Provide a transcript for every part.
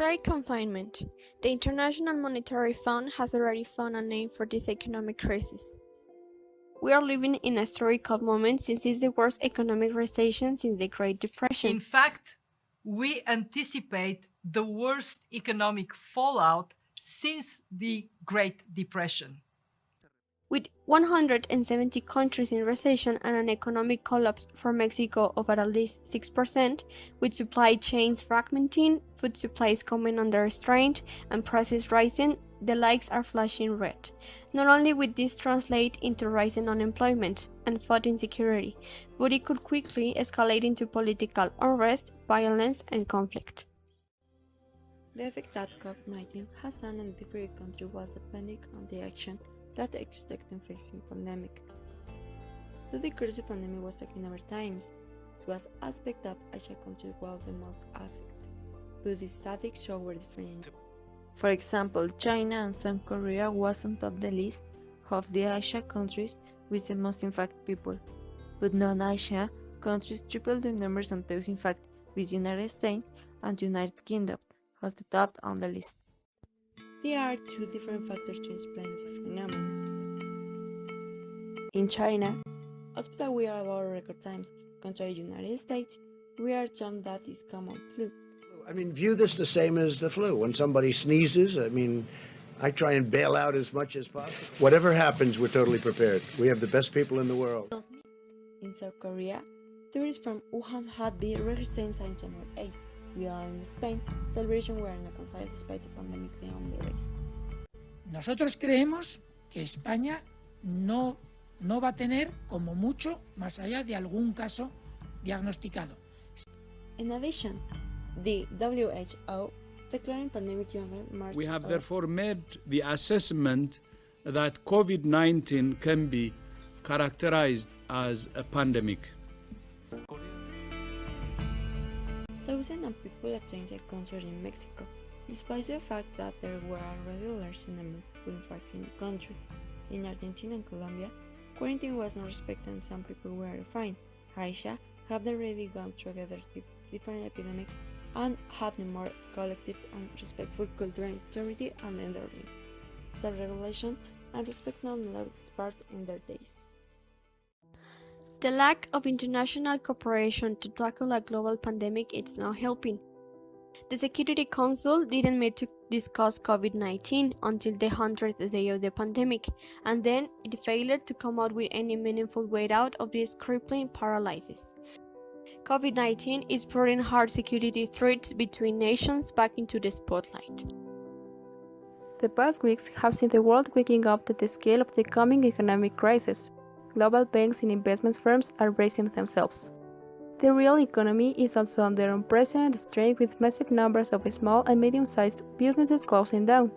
Great Confinement. The International Monetary Fund has already found a name for this economic crisis. We are living in a historical moment since it's the worst economic recession since the Great Depression. In fact, we anticipate the worst economic fallout since the Great Depression. With 170 countries in recession and an economic collapse for Mexico of at least 6%, with supply chains fragmenting, food supplies coming under strain, and prices rising, the lights are flashing red. Not only would this translate into rising unemployment and food insecurity, but it could quickly escalate into political unrest, violence, and conflict. The effect that COVID-19 has had on every country was depending on the action that expected facing pandemic. To decrease the pandemic was taken over times. It was aspect that Asia countries were the most affected, but the statistics show were different. For example, China and South Korea wasn't on the list of the Asia countries with the most infected people, but non-Asia countries tripled the numbers of those infected, with United States and United Kingdom at the top on the list. There are two different factors to explain the phenomenon. In China, hospitals were about record times. Contrary to the United States, we are told that is common flu. I mean, view this the same as the flu. When somebody sneezes, I try and bail out as much as possible. Whatever happens, we're totally prepared. We have the best people in the world. In South Korea, tourists from Wuhan had been registered since January 8. While in Spain, celebrations were not considered despite the pandemic being on the rise. Nosotros creemos que España no va a tener como mucho más allá de algún caso diagnosticado. In addition, the WHO declared pandemic on March. We have therefore made the assessment that COVID-19 can be characterized as a pandemic. Thousands of people attended a concert in Mexico, despite the fact that there were already a large number of people infected in the country. In Argentina and Colombia, quarantine was not respected and some people were fined. Asia have already gone through different epidemics and have a more collective and respectful cultural authority and elderly. Self-regulation and respect non-law is part in their days. The lack of international cooperation to tackle a global pandemic is not helping. The Security Council didn't meet to discuss COVID-19 until the 100th day of the pandemic, and then it failed to come out with any meaningful way out of this crippling paralysis. COVID-19 is putting hard security threats between nations back into the spotlight. The past weeks have seen the world waking up to the scale of the coming economic crisis. Global banks and investment firms are bracing themselves. The real economy is also under unprecedented strain, with massive numbers of small and medium-sized businesses closing down.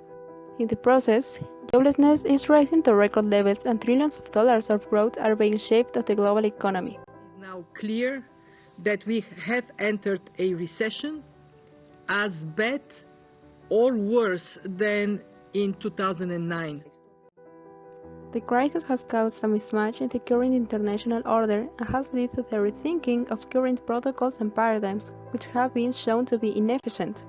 In the process, joblessness is rising to record levels and trillions of dollars of growth are being shaved off the global economy. It is now clear that we have entered a recession as bad or worse than in 2009. The crisis has caused some mismatch in the current international order and has led to the rethinking of current protocols and paradigms, which have been shown to be inefficient.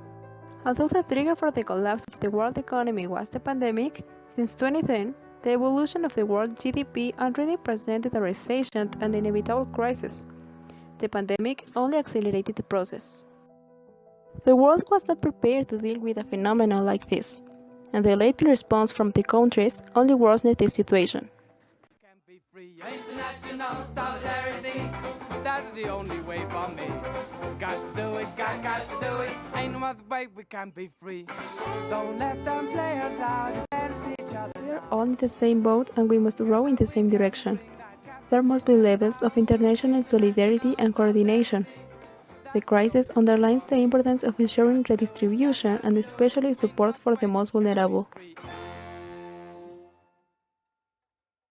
Although the trigger for the collapse of the world economy was the pandemic, since 2010, the evolution of the world GDP already presented a recession and the inevitable crisis. The pandemic only accelerated the process. The world was not prepared to deal with a phenomenon like this, and the late response from the countries only worsened the situation. International solidarity, that's the only way for me. Got to do it, got to do it. Ain't no other way we can be free. Don't let them play us out against each other. We are all in the same boat and we must row in the same direction. There must be levels of international solidarity and coordination. The crisis underlines the importance of ensuring redistribution and especially support for the most vulnerable.